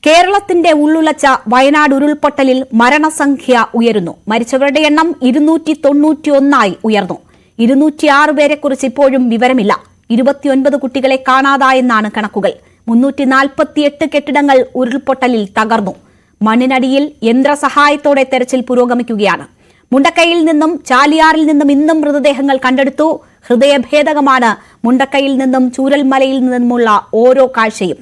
കേരളത്തിന്റെ ഉള്ളുലച്ച വയനാട് ഉരുൾപൊട്ടലിൽ മരണസംഖ്യ ഉയരുന്നു. മരിച്ചവരുടെ എണ്ണം 291 ഉയർന്നു. 206 പേരെക്കുറിച്ച് ഇപ്പോഴും വിവരമില്ല. 29 കുട്ടികളെ കാണാതായെന്നാണ് കണക്കുകൾ. 348 കെട്ടിടങ്ങൾ ഉരുൾപൊട്ടലിൽ തകർന്നു. മണ്ണിനടിയിൽ യന്ത്രസഹായത്തോടെ തെരച്ചിൽ പുരോഗമിക്കുകയാണ്. മുണ്ടക്കൈയിൽ നിന്നും ചാലിയാറിൽ നിന്നും ഇന്നും മൃതദേഹങ്ങൾ കണ്ടെടുത്തു. ഹൃദയഭേദകമാണ് മുണ്ടക്കൈയിൽ നിന്നും ചൂരൽമലയിൽ നിന്നുമുള്ള ഓരോ കാഴ്ചയും.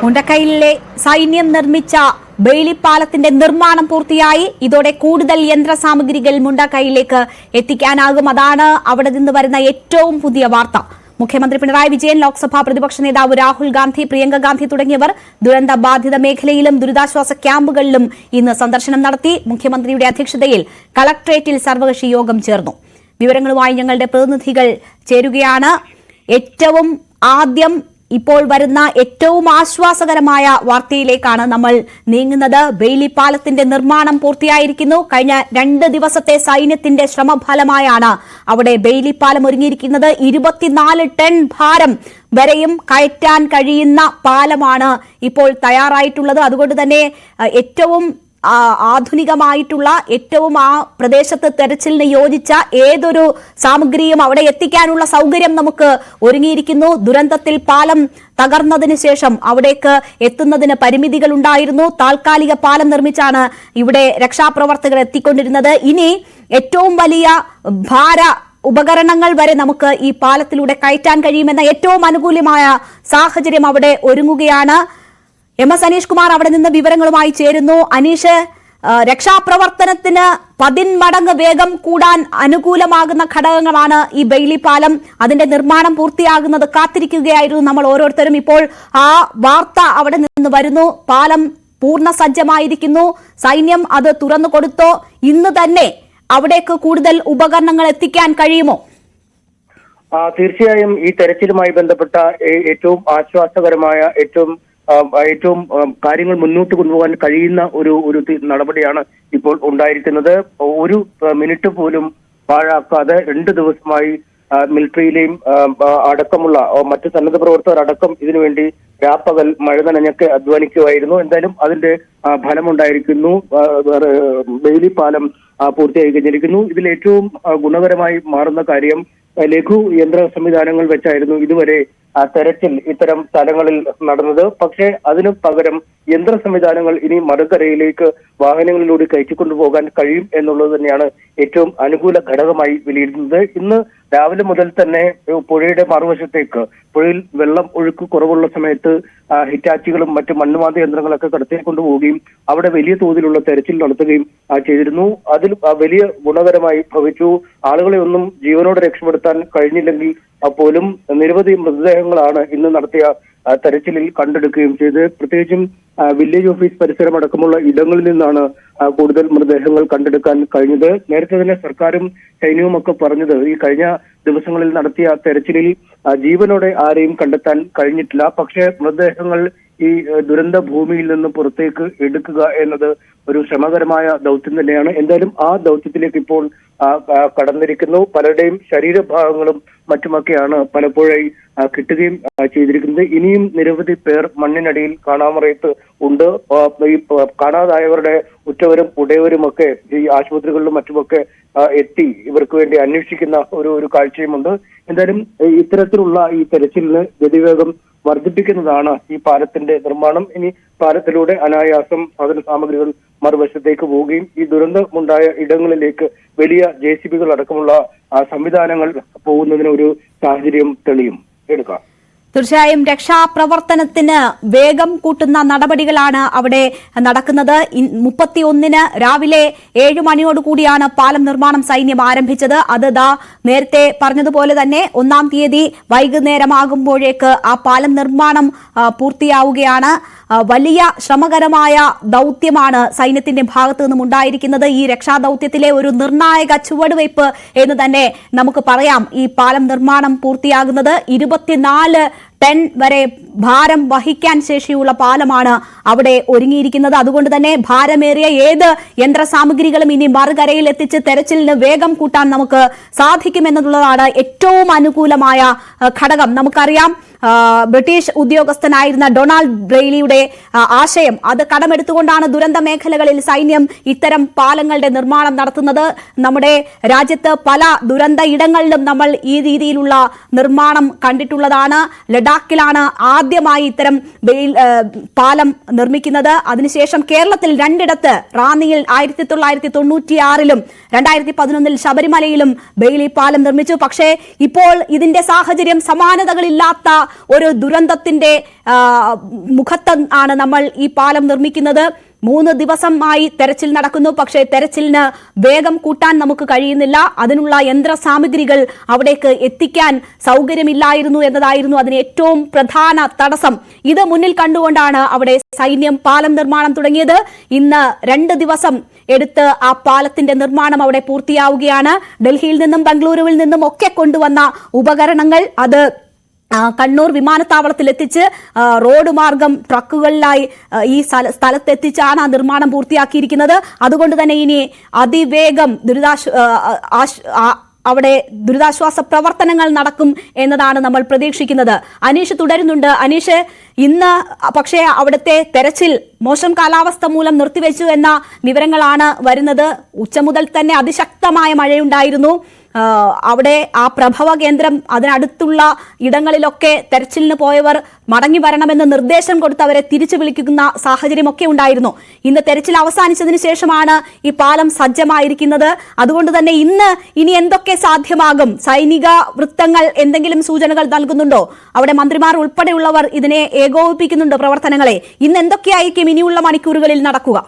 മുണ്ടക്കൈയിലെ സൈന്യം നിർമ്മിച്ച ബെയിലിപ്പാലത്തിന്റെ നിർമ്മാണം പൂർത്തിയായി. ഇതോടെ കൂടുതൽ യന്ത്രസാമഗ്രികൾ മുണ്ടക്കൈയിലേക്ക് എത്തിക്കാനാകും. അതാണ് അവിടെ നിന്ന് വരുന്ന ഏറ്റവും പുതിയ വാർത്ത. മുഖ്യമന്ത്രി പിണറായി വിജയൻ, ലോക്സഭാ പ്രതിപക്ഷ നേതാവ് രാഹുൽ ഗാന്ധി, പ്രിയങ്ക ഗാന്ധി തുടങ്ങിയവർ ദുരന്ത ബാധിത മേഖലയിലും ദുരിതാശ്വാസ ക്യാമ്പുകളിലും ഇന്ന് സന്ദർശനം നടത്തി. മുഖ്യമന്ത്രിയുടെ അധ്യക്ഷതയിൽ കളക്ട്രേറ്റിൽ സർവകക്ഷി യോഗം ചേർന്നു. വിവരങ്ങളുമായി ഞങ്ങളുടെ പ്രതിനിധികൾ ചേരുകയാണ്. ഏറ്റവും ആദ്യം ഇപ്പോൾ വരുന്ന ഏറ്റവും ആശ്വാസകരമായ വാർത്തയിലേക്കാണ് നമ്മൾ നീങ്ങുന്നത്. ബെയിലിപ്പാലത്തിന്റെ നിർമ്മാണം പൂർത്തിയായിരിക്കുന്നു. കഴിഞ്ഞ 2 ദിവസത്തെ സൈന്യത്തിന്റെ ശ്രമഫലമായാണ് അവിടെ ബെയിലിപ്പാലം ഒരുങ്ങിയിരിക്കുന്നത്. 24 ടൺ ഭാരം വരെയും കയറ്റാൻ കഴിയുന്ന പാലമാണ് ഇപ്പോൾ തയ്യാറായിട്ടുള്ളത്. അതുകൊണ്ട് തന്നെ ഏറ്റവും ആധുനികമായിട്ടുള്ള, ഏറ്റവും ആ പ്രദേശത്ത് തെരച്ചിലിന് യോജിച്ച ഏതൊരു സാമഗ്രിയും അവിടെ എത്തിക്കാനുള്ള സൗകര്യം നമുക്ക് ഒരുങ്ങിയിരിക്കുന്നു. ദുരന്തത്തിൽ പാലം തകർന്നതിന് ശേഷം അവിടേക്ക് എത്തുന്നതിന് പരിമിതികൾ ഉണ്ടായിരുന്നു. താൽക്കാലിക പാലം നിർമ്മിച്ചാണ് ഇവിടെ രക്ഷാപ്രവർത്തകർ എത്തിക്കൊണ്ടിരുന്നത്. ഇനി ഏറ്റവും വലിയ ഭാര ഉപകരണങ്ങൾ വരെ നമുക്ക് ഈ പാലത്തിലൂടെ കയറ്റാൻ കഴിയുമെന്ന ഏറ്റവും അനുകൂലമായ സാഹചര്യം അവിടെ ഒരുങ്ങുകയാണ്. MS അനീഷ് കുമാർ അവിടെ നിന്ന് വിവരങ്ങളുമായി ചേരുന്നു. അനീഷ്, രക്ഷാപ്രവർത്തനത്തിന് 10 മടങ്ങ് വേഗം കൂടാൻ അനുകൂലമാകുന്ന ഘടകങ്ങളാണ് ഈ ബെയിലിപ്പാലം. അതിന്റെ നിർമ്മാണം പൂർത്തിയാകുന്നത് കാത്തിരിക്കുകയായിരുന്നു നമ്മൾ ഓരോരുത്തരും. ഇപ്പോൾ ആ വാർത്ത അവിടെ നിന്ന് വരുന്നു. പാലം പൂർണ്ണ സജ്ജമായിരിക്കുന്നു. സൈന്യം അത് തുറന്നു കൊടുത്തോ? ഇന്ന് തന്നെ അവിടേക്ക് കൂടുതൽ ഉപകരണങ്ങൾ എത്തിക്കാൻ കഴിയുമോ? തീർച്ചയായും ഈ തെരച്ചിലുമായി ബന്ധപ്പെട്ട ഏറ്റവും ആശ്വാസകരമായ, ഏറ്റവും കാര്യങ്ങൾ മുന്നോട്ട് കൊണ്ടുപോകാൻ കഴിയുന്ന ഒരു നടപടിയാണ് ഇപ്പോൾ ഉണ്ടായിരിക്കുന്നത്. ഒരു മിനിറ്റ് പോലും പാഴാക്കാതെ 2 ദിവസമായി മിലിറ്ററിയിലെയും അടക്കമുള്ള മറ്റ് സന്നദ്ധ പ്രവർത്തകർ അടക്കം ഇതിനുവേണ്ടി രാപ്പകൽ മഴ നനഞ്ഞൊക്കെ അധ്വാനിക്കുമായിരുന്നു. എന്തായാലും അതിന്റെ ഫലമുണ്ടായിരിക്കുന്നു. ബെയിലിപ്പാലം പൂർത്തിയായി കഴിഞ്ഞിരിക്കുന്നു. ഇതിൽ ഏറ്റവും ഗുണകരമായി മാറുന്ന കാര്യം ലഘു യന്ത്ര സംവിധാനങ്ങൾ വെച്ചായിരുന്നു ഇതുവരെ തെരച്ചിൽ ഇത്തരം സ്ഥലങ്ങളിൽ നടന്നത്. പക്ഷേ അതിനു പകരം യന്ത്ര സംവിധാനങ്ങൾ ഇനി മറുകരയിലേക്ക് വാഹനങ്ങളിലൂടെ കയറ്റിക്കൊണ്ടുപോകാൻ കഴിയും എന്നുള്ളത് തന്നെയാണ് ഏറ്റവും അനുകൂല ഘടകമായി വിലയിരുത്തുന്നത്. ഇന്ന് രാവിലെ മുതൽ തന്നെ പുഴയുടെ മറുവശത്തേക്ക്, പുഴയിൽ വെള്ളം ഒഴുക്ക് കുറവുള്ള സമയത്ത് ഹിറ്റാച്ചികളും മറ്റ് മണ്ണുമാന്തി യന്ത്രങ്ങളൊക്കെ കടത്തിക്കൊണ്ടുപോവുകയും അവിടെ വലിയ തോതിലുള്ള തെരച്ചിൽ നടത്തുകയും ചെയ്തിരുന്നു. അതിൽ വലിയ ഗുണകരമായി ഭവിച്ചു. ആളുകളെ ഒന്നും ജീവനോടെ രക്ഷപ്പെടുത്താൻ കഴിഞ്ഞില്ലെങ്കിൽ പോലും നിരവധി മൃതദേഹങ്ങളാണ് ഇന്ന് നടത്തിയ തെരച്ചിലിൽ കണ്ടെടുക്കുകയും ചെയ്ത്. പ്രത്യേകിച്ചും വില്ലേജ് ഓഫീസ് പരിസരം അടക്കമുള്ള ഇടങ്ങളിൽ നിന്നാണ് കൂടുതൽ മൃതദേഹങ്ങൾ കണ്ടെടുക്കാൻ കഴിഞ്ഞത്. നേരത്തെ തന്നെ സർക്കാരും സൈന്യവും ഒക്കെ പറഞ്ഞത് ഈ കഴിഞ്ഞ ദിവസങ്ങളിൽ നടത്തിയ തെരച്ചിലിൽ ജീവനോടെ ആരെയും കണ്ടെത്താൻ കഴിഞ്ഞിട്ടില്ല. പക്ഷേ മൃതദേഹങ്ങൾ ഈ ദുരന്ത ഭൂമിയിൽ നിന്ന് പുറത്തേക്ക് എടുക്കുക എന്നത് ഒരു ശ്രമകരമായ ദൗത്യം തന്നെയാണ്. എന്തായാലും ആ ദൗത്യത്തിലേക്ക് ഇപ്പോൾ കടന്നിരിക്കുന്നു. പലരുടെയും ശരീരഭാഗങ്ങളും മറ്റുമൊക്കെയാണ് പലപ്പോഴായി കിട്ടുകയും ചെയ്തിരിക്കുന്നത്. ഇനിയും നിരവധി പേർ മണ്ണിനടിയിൽ കാണാമറയത്ത് ഉണ്ട്. ഈ കാണാതായവരുടെ ഉറ്റവരും ഉടയവരുമൊക്കെ ഈ ആശുപത്രികളിലും മറ്റുമൊക്കെ എത്തി ഇവർക്ക് വേണ്ടി അന്വേഷിക്കുന്ന ഒരു കാഴ്ചയുമുണ്ട്. എന്തായാലും ഇത്തരത്തിലുള്ള ഈ തെരച്ചിലിന് ഗതിവേഗം വർദ്ധിപ്പിക്കുന്നതാണ് ഈ പാലത്തിന്റെ നിർമ്മാണം. ഇനി പാലത്തിലൂടെ അനായാസം സാധന സാമഗ്രികൾ മറുവശത്തേക്ക് പോവുകയും ഈ ദുരന്തമുണ്ടായ ഇടങ്ങളിലേക്ക് വലിയ JCBകൾ അടക്കമുള്ള സംവിധാനങ്ങൾ പോകുന്നതിന് ഒരു സാഹചര്യം തെളിയും എടുക്കാം. തീർച്ചയായും രക്ഷാപ്രവർത്തനത്തിന് വേഗം കൂട്ടുന്ന നടപടികളാണ് അവിടെ നടക്കുന്നത്. 31 രാവിലെ 7 മണിയോടുകൂടിയാണ് പാലം നിർമ്മാണം സൈന്യം ആരംഭിച്ചത്. അത് നേരത്തെ പറഞ്ഞതുപോലെ തന്നെ 1-ാം തീയതി വൈകുന്നേരമാകുമ്പോഴേക്ക് ആ പാലം നിർമ്മാണം പൂർത്തിയാവുകയാണ്. വലിയ ശ്രമകരമായ ദൗത്യമാണ് സൈന്യത്തിന്റെ ഭാഗത്തു നിന്നും ഉണ്ടായിരിക്കുന്നത്. ഈ രക്ഷാദൌത്യത്തിലെ ഒരു നിർണായക ചുവടുവയ്പ് എന്ന് തന്നെ നമുക്ക് പറയാം. ഈ പാലം നിർമ്മാണം പൂർത്തിയാകുന്നത് 24 ടൺ വരെ ഭാരം വഹിക്കാൻ ശേഷിയുള്ള പാലമാണ് അവിടെ ഒരുങ്ങിയിരിക്കുന്നത്. അതുകൊണ്ട് തന്നെ ഭാരമേറിയ ഏത് യന്ത്രസാമഗ്രികളും ഇനി മറുകരയിൽ എത്തിച്ച് തെരച്ചിലിന് വേഗം കൂട്ടാൻ നമുക്ക് സാധിക്കുമെന്നുള്ളതാണ് ഏറ്റവും അനുകൂലമായ ഘടകം. നമുക്കറിയാം ബ്രിട്ടീഷ് ഉദ്യോഗസ്ഥനായിരുന്ന ഡൊണാൾഡ് ബ്രെയ്ലിയുടെ ആശയം അത് കടമെടുത്തുകൊണ്ടാണ് ദുരന്ത മേഖലകളിൽ സൈന്യം ഇത്തരം പാലങ്ങളുടെ നിർമ്മാണം നടത്തുന്നത്. നമ്മുടെ രാജ്യത്ത് പല ദുരന്ത ഇടങ്ങളിലും നമ്മൾ ഈ രീതിയിലുള്ള നിർമ്മാണം കണ്ടിട്ടുള്ളതാണ്. ലഡാക്കിലാണ് ആദ്യമായി ഇത്തരം പാലം നിർമ്മിക്കുന്നത്. അതിനുശേഷം കേരളത്തിൽ 2 റാന്നിയിൽ 1996-ലും 2011 ശബരിമലയിലും ബെയ്ലി പാലം നിർമ്മിച്ചു. പക്ഷേ ഇപ്പോൾ ഇതിന്റെ സാഹചര്യം സമാനതകളില്ലാത്ത ഒരു ദുരന്തത്തിന്റെ മുഖത്ത് ആണ് നമ്മൾ ഈ പാലം നിർമ്മിക്കുന്നത്. 3 ദിവസമായി തെരച്ചിൽ നടക്കുന്നു. പക്ഷേ തെരച്ചിലിന് വേഗം കൂട്ടാൻ നമുക്ക് കഴിയുന്നില്ല. അതിനുള്ള യന്ത്രസാമഗ്രികൾ അവിടേക്ക് എത്തിക്കാൻ സൗകര്യമില്ലായിരുന്നു എന്നതായിരുന്നു അതിന് ഏറ്റവും പ്രധാന തടസ്സം. ഇത് മുന്നിൽ കണ്ടുകൊണ്ടാണ് അവിടെ സൈന്യം പാലം നിർമ്മാണം തുടങ്ങിയത്. ഇന്ന് 2 ദിവസം എടുത്ത് ആ പാലത്തിന്റെ നിർമ്മാണം അവിടെ പൂർത്തിയാവുകയാണ്. ഡൽഹിയിൽ നിന്നും ബംഗളൂരുവിൽ നിന്നും ഒക്കെ കൊണ്ടുവന്ന ഉപകരണങ്ങൾ അത് കണ്ണൂർ വിമാനത്താവളത്തിൽ എത്തിച്ച് റോഡ് മാർഗം ട്രക്കുകളിലായി ഈ സ്ഥലത്തെത്തിച്ചാണ് ആ നിർമ്മാണം പൂർത്തിയാക്കിയിരിക്കുന്നത്. അതുകൊണ്ട് തന്നെ ഇനി അതിവേഗം അവിടെ ദുരിതാശ്വാസ പ്രവർത്തനങ്ങൾ നടക്കും എന്നതാണ് നമ്മൾ പ്രതീക്ഷിക്കുന്നത്. അനീഷ് തുടരുന്നുണ്ട്. അനീഷ്, ഇന്ന് പക്ഷേ അവിടുത്തെ തെരച്ചിൽ മോശം കാലാവസ്ഥ മൂലം നിർത്തിവെച്ചു എന്ന വിവരങ്ങളാണ് വരുന്നത്. ഉച്ച മുതൽ തന്നെ അതിശക്തമായ മഴയുണ്ടായിരുന്നു. അവിടെ ആ പ്രഭവ കേന്ദ്രം അതിനടുത്തുള്ള ഇടങ്ങളിലൊക്കെ തെരച്ചിലിന് പോയവർ മടങ്ങി വരണമെന്ന് നിർദ്ദേശം കൊടുത്ത് അവരെ തിരിച്ചു വിളിക്കുന്ന സാഹചര്യമൊക്കെ ഉണ്ടായിരുന്നു. ഇന്ന് തെരച്ചിൽ അവസാനിച്ചതിന് ശേഷമാണ് ഈ പാലം സജ്ജമായിരിക്കുന്നത്. അതുകൊണ്ട് തന്നെ ഇനി എന്തൊക്കെ സാധ്യമാകും? സൈനിക വൃത്തങ്ങൾ എന്തെങ്കിലും സൂചനകൾ നൽകുന്നുണ്ടോ? അവിടെ മന്ത്രിമാർ ഉൾപ്പെടെയുള്ളവർ ഇതിനെ ഏകോപിപ്പിക്കുന്നുണ്ടോ പ്രവർത്തനങ്ങളെ? ഇന്ന് എന്തൊക്കെയായിരിക്കും ഇനിയുള്ള മണിക്കൂറുകളിൽ നടക്കുക?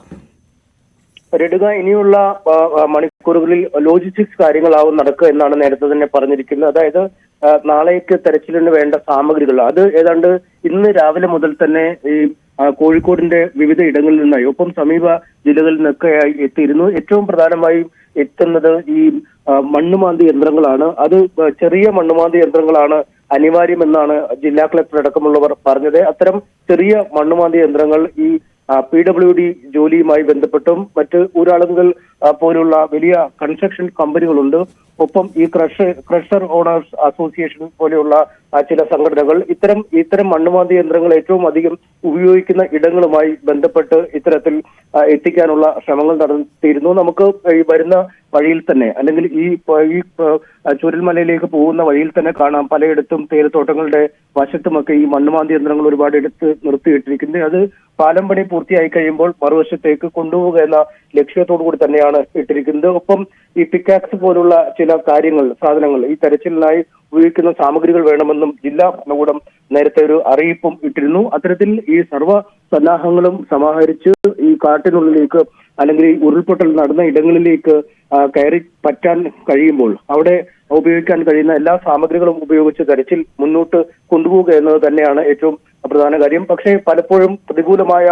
രേണുക, ഇനിയുള്ള മണിക്കൂറുകളിൽ ലോജിസ്റ്റിക്സ് കാര്യങ്ങളാവും നടക്കുക എന്നാണ് നേരത്തെ തന്നെ പറഞ്ഞിരിക്കുന്നത്. അതായത് നാളേക്ക് തെരച്ചിലിന് വേണ്ട സാമഗ്രികൾ അത് ഏതാണ്ട് ഇന്ന് രാവിലെ മുതൽ തന്നെ ഈ കോഴിക്കോടിന്റെ വിവിധ ഇടങ്ങളിൽ നിന്നായി ഒപ്പം സമീപ ജില്ലകളിൽ നിന്നൊക്കെയായി എത്തിയിരുന്നു. ഏറ്റവും പ്രധാനമായും എത്തുന്നത് ഈ മണ്ണുമാന്തി യന്ത്രങ്ങളാണ്. അത് ചെറിയ മണ്ണുമാന്തി യന്ത്രങ്ങളാണ് അനിവാര്യമെന്നാണ് ജില്ലാ കളക്ടർ അടക്കമുള്ളവർ പറഞ്ഞത്. അത്തരം ചെറിയ മണ്ണുമാന്തി യന്ത്രങ്ങൾ ഈ PWD ജോലിയുമായി ബന്ധപ്പെട്ടും മറ്റ് ഊരാളുങ്കൽ പോലുള്ള വലിയ കൺസ്ട്രക്ഷൻ കമ്പനികളുണ്ട്. ഒപ്പം ഈ ക്രഷർ ഓണേഴ്സ് അസോസിയേഷൻ പോലെയുള്ള ചില സംഘടനകൾ ഇത്തരം മണ്ണുമാന്തി യന്ത്രങ്ങൾ ഏറ്റവും അധികം ഉപയോഗിക്കുന്ന ഇടങ്ങളുമായി ബന്ധപ്പെട്ട് ഇത്തരത്തിൽ എത്തിക്കാനുള്ള ശ്രമങ്ങൾ നടത്തിയിരുന്നു. നമുക്ക് ഈ വരുന്ന വഴിയിൽ തന്നെ അല്ലെങ്കിൽ ഈ ചുരൽമലയിലേക്ക് പോകുന്ന വഴിയിൽ തന്നെ കാണാം പലയിടത്തും തേയിലത്തോട്ടങ്ങളുടെ വശത്തുമൊക്കെ ഈ മണ്ണുമാന്തി യന്ത്രങ്ങൾ ഒരുപാട് എടുത്ത് നിർത്തിയിട്ടിരിക്കുന്നത്. അത് പാലം പണി പൂർത്തിയായി കഴിയുമ്പോൾ മറുവശത്തേക്ക് കൊണ്ടുപോവുക എന്ന ലക്ഷ്യത്തോടു കൂടി തന്നെയാണ് ഇട്ടിരിക്കുന്നത്. ഒപ്പം ഈ പിക്കാക്സ് പോലുള്ള ചില സാധനങ്ങൾ ഈ തെരച്ചിലിനായി ഉപയോഗിക്കുന്ന സാമഗ്രികൾ വേണമെന്നും ജില്ലാ ഭരണകൂടം നേരത്തെ ഒരു അറിയിപ്പും ഇട്ടിരുന്നു. അത്തരത്തിൽ ഈ സർവ്വ സന്നാഹങ്ങളും സമാഹരിച്ച് ഈ കാട്ടിനുള്ളിലേക്ക് അല്ലെങ്കിൽ ഈ ഉരുൾപൊട്ടൽ നടന്ന ഇടങ്ങളിലേക്ക് കയറി പറ്റാൻ കഴിയുമ്പോൾ അവിടെ ഉപയോഗിക്കാൻ കഴിയുന്ന എല്ലാ സാമഗ്രികളും ഉപയോഗിച്ച് തെരച്ചിൽ മുന്നോട്ട് കൊണ്ടുപോവുക എന്നത് തന്നെയാണ് ഏറ്റവും പ്രധാന കാര്യം. പക്ഷേ പലപ്പോഴും പ്രതികൂലമായ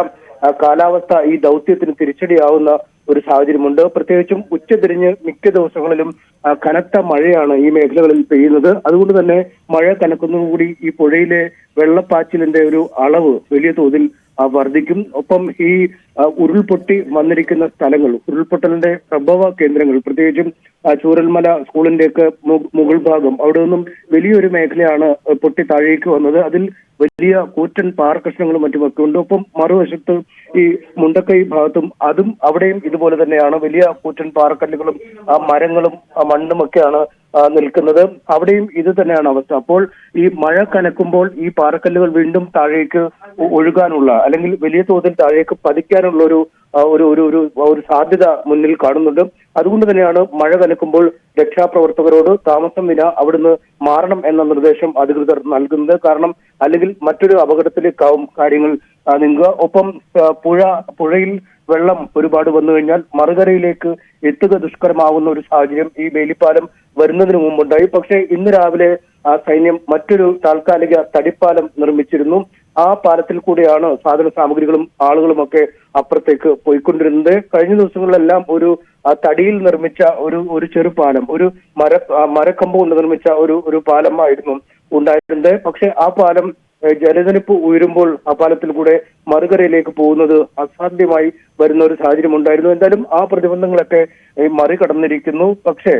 കാലാവസ്ഥ ഈ ദൗത്യത്തിന് തിരിച്ചടിയാവുന്ന ഒരു സാഹചര്യമുണ്ട്. പ്രത്യേകിച്ചും ഉച്ചതിരിഞ്ഞ് മിക്ക ദിവസങ്ങളിലും കനത്ത മഴയാണ് ഈ മേഖലകളിൽ പെയ്യുന്നത്. അതുകൊണ്ട് തന്നെ മഴ കനക്കുന്നതോടുകൂടി ഈ പുഴയിലെ വെള്ളപ്പാച്ചിലിന്റെ ഒരു അളവ് വലിയ തോതിൽ വർദ്ധിക്കും. ഒപ്പം ഈ ഉരുൾപൊട്ടി വന്നിരിക്കുന്ന സ്ഥലങ്ങൾ, ഉരുൾപൊട്ടലിന്റെ പ്രഭവ കേന്ദ്രങ്ങൾ, പ്രത്യേകിച്ചും ചൂരൽമല സ്കൂളിന്റെയൊക്കെ മുകൾ ഭാഗം, അവിടെ നിന്നും വലിയൊരു മേഖലയാണ് പൊട്ടി താഴേക്ക് വന്നത്. അതിൽ വലിയ കൂറ്റൻ പാറക്കഷ്ണങ്ങളും മറ്റുമൊക്കെ ഉണ്ട്. ഒപ്പം മറുവശത്ത് ഈ മുണ്ടക്കൈ ഭാഗത്തും അവിടെയും ഇതുപോലെ തന്നെയാണ്. വലിയ കൂറ്റൻ പാറക്കല്ലുകളും മരങ്ങളും മണ്ണുമൊക്കെയാണ് നിൽക്കുന്നത്. അവിടെയും ഇത് തന്നെയാണ് അവസ്ഥ. അപ്പോൾ ഈ മഴ കനക്കുമ്പോൾ ഈ പാറക്കല്ലുകൾ വീണ്ടും താഴേക്ക് ഒഴുകാനുള്ള അല്ലെങ്കിൽ വലിയ തോതിൽ താഴേക്ക് പതിക്കാനുള്ള ഒരു സാധ്യത മുന്നിൽ കാണുന്നുണ്ട്. അതുകൊണ്ട് തന്നെയാണ് മഴ കനക്കുമ്പോൾ രക്ഷാപ്രവർത്തകരോട് താമസം വിന അവിടുന്ന് മാറണം എന്ന നിർദ്ദേശം അധികൃതർ നൽകുന്നത്. കാരണം അല്ലെങ്കിൽ മറ്റൊരു അപകടത്തിലേക്കാവും കാര്യങ്ങൾ നീങ്ങുക. ഒപ്പം പുഴയിൽ വെള്ളം ഒരുപാട് വന്നു കഴിഞ്ഞാൽ മറുകരയിലേക്ക് എത്തുക ദുഷ്കരമാവുന്ന ഒരു സാഹചര്യം ഈ വേലിപ്പാലം വരുന്നതിന് മുമ്പുണ്ടായി. പക്ഷേ ഇന്ന് രാവിലെ സൈന്യം മറ്റൊരു താൽക്കാലിക തടിപ്പാലം നിർമ്മിച്ചിരുന്നു. ആ പാലത്തിൽ കൂടെയാണ് സാധന സാമഗ്രികളും ആളുകളുമൊക്കെ അപ്പുറത്തേക്ക് പോയിക്കൊണ്ടിരുന്നത്. കഴിഞ്ഞ ദിവസങ്ങളിലെല്ലാം ഒരു തടിയിൽ നിർമ്മിച്ച ഒരു ചെറുപാലം, ഒരു മരക്കമ്പ് കൊണ്ട് നിർമ്മിച്ച ഒരു പാലമായിരുന്നു ഉണ്ടായിരുന്നത്. പക്ഷെ ആ പാലം ജലനിരപ്പ് ഉയരുമ്പോൾ ആ പാലത്തിൽ കൂടെ മറുകരയിലേക്ക് പോകുന്നത് അസാധ്യമായി വരുന്ന ഒരു സാഹചര്യം ഉണ്ടായിരുന്നു. എന്തായാലും ആ പ്രതിബന്ധങ്ങളൊക്കെ മറികടന്നിരിക്കുന്നു. പക്ഷേ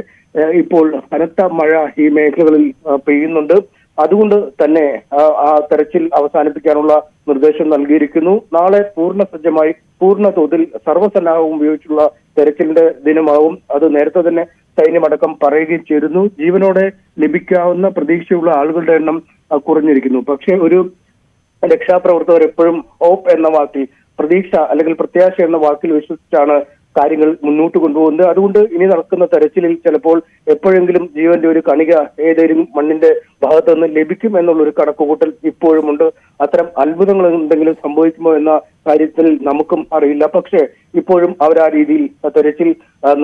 ഇപ്പോൾ കനത്ത മഴ ഈ മേഖലകളിൽ പെയ്യുന്നുണ്ട്. അതുകൊണ്ട് തന്നെ ആ തെരച്ചിൽ അവസാനിപ്പിക്കാനുള്ള നിർദ്ദേശം നൽകിയിരിക്കുന്നു. നാളെ പൂർണ്ണ തോതിൽ സർവ്വസന്നാഹവും ഉപയോഗിച്ചുള്ള തെരച്ചിലിന്റെ ദിനമാവും. അത് നേരത്തെ തന്നെ സൈന്യമടക്കം പറയുകയും ചെയ്തിരുന്നു. ജീവനോടെ ലഭിക്കാവുന്ന പ്രതീക്ഷയുള്ള ആളുകളുടെ എണ്ണം കുറഞ്ഞിരിക്കുന്നു. പക്ഷെ ഒരു രക്ഷാപ്രവർത്തകർ എപ്പോഴും ഹോപ്പ് എന്ന വാക്കിൽ, പ്രതീക്ഷ അല്ലെങ്കിൽ പ്രത്യാശ എന്ന വാക്കിൽ വിശ്വസിച്ചാണ് കാര്യങ്ങൾ മുന്നോട്ട് കൊണ്ടുപോകുന്നത്. അതുകൊണ്ട് ഇനി നടക്കുന്ന തെരച്ചിലിൽ ചിലപ്പോൾ എപ്പോഴെങ്കിലും ജീവന്റെ ഒരു കണിക ഏതെങ്കിലും മണ്ണിന്റെ ഭാഗത്ത് നിന്ന് ലഭിക്കും എന്നുള്ള ഒരു കണക്കുകൂട്ടൽ ഇപ്പോഴുമുണ്ട്. അത്തരം അത്ഭുതങ്ങൾ എന്തെങ്കിലും സംഭവിക്കുമോ എന്ന കാര്യത്തിൽ നമുക്കും അറിയില്ല. പക്ഷേ ഇപ്പോഴും അവർ ആ രീതിയിൽ തെരച്ചിൽ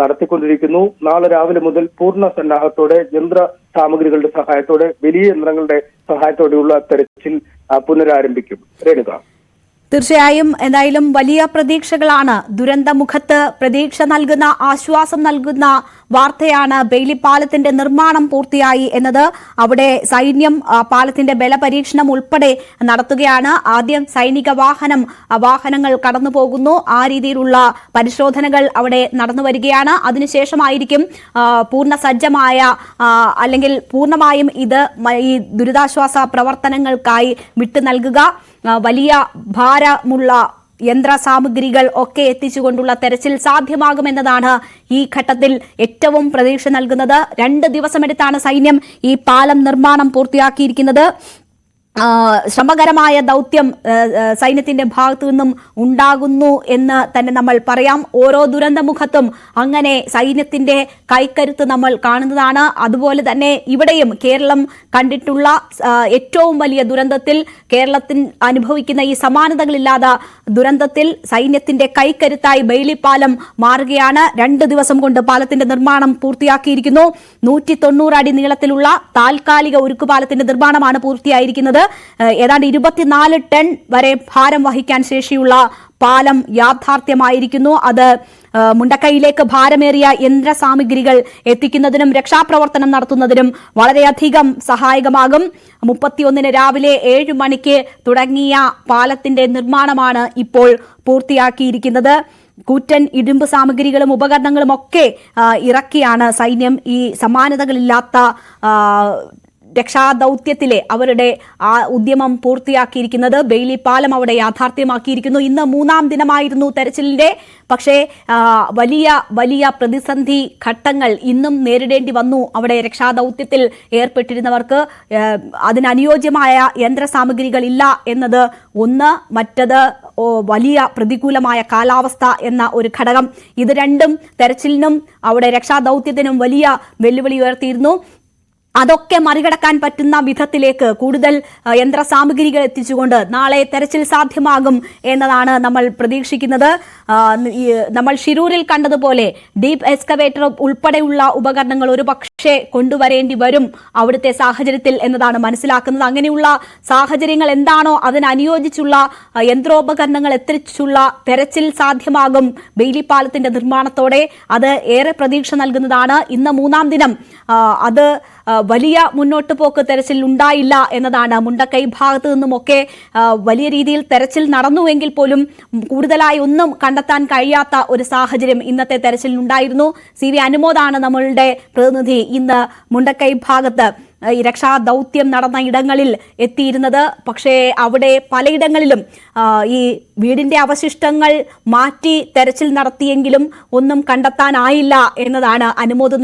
നടത്തിക്കൊണ്ടിരിക്കുന്നു. നാളെ രാവിലെ മുതൽ പൂർണ്ണ സന്നാഹത്തോടെ യന്ത്ര സാമഗ്രികളുടെ സഹായത്തോടെ, വലിയ യന്ത്രങ്ങളുടെ സഹായത്തോടെയുള്ള തെരച്ചിൽ പുനരാരംഭിക്കും. രേണുക, തീർച്ചയായും എന്തായാലും വലിയ പ്രതീക്ഷകളാണ്. ദുരന്തമുഖത്ത് പ്രതീക്ഷ നൽകുന്ന, ആശ്വാസം നൽകുന്ന വാർത്തയാണ് ബെയിലിപ്പാലത്തിന്റെ നിർമ്മാണം പൂർത്തിയായി എന്നത്. അവിടെ സൈന്യം പാലത്തിന്റെ ബലപരീക്ഷണം ഉൾപ്പെടെ നടത്തുകയാണ്. ആദ്യം സൈനിക വാഹനങ്ങൾ കടന്നു പോകുന്നു. ആ രീതിയിലുള്ള പരിശോധനകൾ അവിടെ നടന്നു വരികയാണ്. അതിനുശേഷമായിരിക്കും പൂർണ്ണ സജ്ജമായ അല്ലെങ്കിൽ പൂർണ്ണമായും ഇത് ഈ ദുരിതാശ്വാസ പ്രവർത്തനങ്ങൾക്കായി വിട്ടു നൽകുക. വലിയ ഭാരമുള്ള യന്ത്ര സാമഗ്രികൾ ഒക്കെ എത്തിച്ചുകൊണ്ടുള്ള തെരച്ചിൽ സാധ്യമാകുമെന്നതാണ് ഈ ഘട്ടത്തിൽ ഏറ്റവും പ്രതീക്ഷ നൽകുന്നത്. 2 ദിവസമെടുത്താണ് സൈന്യം ഈ പാലം നിർമ്മാണം പൂർത്തിയാക്കിയിരിക്കുന്നത്. ശ്രമകരമായ ദൗത്യം സൈന്യത്തിന്റെ ഭാഗത്തു നിന്നും ഉണ്ടാകുന്നു എന്ന് തന്നെ നമ്മൾ പറയാം. ഓരോ ദുരന്തമുഖത്തും അങ്ങനെ സൈന്യത്തിന്റെ കൈക്കരുത്ത് നമ്മൾ കാണുന്നതാണ്. അതുപോലെ തന്നെ ഇവിടെയും കേരളം കണ്ടിട്ടുള്ള ഏറ്റവും വലിയ ദുരന്തത്തിൽ, കേരളത്തിൽ അനുഭവിക്കുന്ന ഈ സമാനതകളില്ലാത്ത ദുരന്തത്തിൽ സൈന്യത്തിന്റെ കൈക്കരുത്തായി ബെയിലിപ്പാലം മാറുകയാണ്. 2 ദിവസം കൊണ്ട് പാലത്തിന്റെ നിർമ്മാണം പൂർത്തിയാക്കിയിരിക്കുന്നു. 190 അടി നീളത്തിലുള്ള താൽക്കാലിക ഉരുക്കുപാലത്തിന്റെ നിർമ്മാണമാണ് പൂർത്തിയായിരിക്കുന്നത്. ഏതാണ്ട് 24 ടൺ വരെ ഭാരം വഹിക്കാൻ ശേഷിയുള്ള പാലം യാഥാർത്ഥ്യമായിരിക്കുന്നു. അത് മുണ്ടക്കൈയിലേക്ക് ഭാരമേറിയ യന്ത്ര സാമഗ്രികൾ എത്തിക്കുന്നതിനും രക്ഷാപ്രവർത്തനം നടത്തുന്നതിനും വളരെയധികം സഹായകമാകും. 31 രാവിലെ 7 മണിക്ക് തുടങ്ങിയ പാലത്തിന്റെ നിർമ്മാണമാണ് ഇപ്പോൾ പൂർത്തിയാക്കിയിരിക്കുന്നത്. കൂറ്റൻ ഇരുമ്പ് സാമഗ്രികളും ഉപകരണങ്ങളും ഒക്കെ ഇറക്കിയാണ് സൈന്യം ഈ സമാനതകളില്ലാത്ത രക്ഷാദൌത്യത്തിലെ അവരുടെ ആ ഉദ്യമം പൂർത്തിയാക്കിയിരിക്കുന്നത്. ബെയിലിപ്പാലം അവിടെ യാഥാർത്ഥ്യമാക്കിയിരിക്കുന്നു. ഇന്ന് 3-ാം ദിനമായിരുന്നു തെരച്ചിലിന്റെ. പക്ഷേ വലിയ പ്രതിസന്ധി ഘട്ടങ്ങൾ ഇന്നും നേരിടേണ്ടി വന്നു അവിടെ രക്ഷാദൌത്യത്തിൽ ഏർപ്പെട്ടിരുന്നവർക്ക്. അതിനനുയോജ്യമായ യന്ത്രസാമഗ്രികൾ ഇല്ല എന്നത് ഒന്ന്. മറ്റത് വലിയ പ്രതികൂലമായ കാലാവസ്ഥ എന്ന ഒരു ഘടകം. ഇത് രണ്ടും തെരച്ചിലിനും അവിടെ രക്ഷാദൌത്യത്തിനും വലിയ വെല്ലുവിളി ഉയർത്തിയിരുന്നു. അതൊക്കെ മറികടക്കാൻ പറ്റുന്ന വിധത്തിലേക്ക് കൂടുതൽ യന്ത്ര സാമഗ്രികൾ എത്തിച്ചുകൊണ്ട് നാളെ തെരച്ചിൽ സാധ്യമാകും എന്നതാണ് നമ്മൾ പ്രതീക്ഷിക്കുന്നത്. നമ്മൾ ഷിരൂരിൽ കണ്ടതുപോലെ ഡീപ് എക്സ്കവേറ്റർ ഉൾപ്പെടെയുള്ള ഉപകരണങ്ങൾ ഒരു പക്ഷേ കൊണ്ടുവരേണ്ടി വരും അവിടുത്തെ സാഹചര്യത്തിൽ എന്നതാണ് മനസ്സിലാക്കുന്നത്. അങ്ങനെയുള്ള സാഹചര്യങ്ങൾ എന്താണോ അതിനനുയോജിച്ചുള്ള യന്ത്രോപകരണങ്ങൾ എത്തിച്ചുള്ള തെരച്ചിൽ സാധ്യമാകും ബെയിലിപ്പാലത്തിന്റെ നിർമ്മാണത്തോടെ. അത് ഏറെ പ്രതീക്ഷ നൽകുന്നതാണ്. ഇന്ന് 3-ാം ദിനം അത് വലിയ മുന്നോട്ട് പോക്ക് തെരച്ചിൽ ഉണ്ടായില്ല എന്നതാണ്. മുണ്ടക്കൈ ഭാഗത്തു നിന്നുമൊക്കെ വലിയ രീതിയിൽ തെരച്ചിൽ നടന്നുവെങ്കിൽ പോലും കൂടുതലായി ഒന്നും കണ്ടെത്താൻ കഴിയാത്ത ഒരു സാഹചര്യം ഇന്നത്തെ തെരച്ചിലിനുണ്ടായിരുന്നു. CV അനുമോദാണ് നമ്മളുടെ പ്രതിനിധി ഇന്ന് മുണ്ടക്കൈ ഭാഗത്ത് ഈ രക്ഷാദൌത്യം നടന്ന ഇടങ്ങളിൽ എത്തിയിരുന്നത്. പക്ഷേ അവിടെ പലയിടങ്ങളിലും ഈ വീടിന്റെ അവശിഷ്ടങ്ങൾ മാറ്റി തെരച്ചിൽ നടത്തിയെങ്കിലും ഒന്നും കണ്ടെത്താനായില്ല എന്നതാണ് അനുമോദ്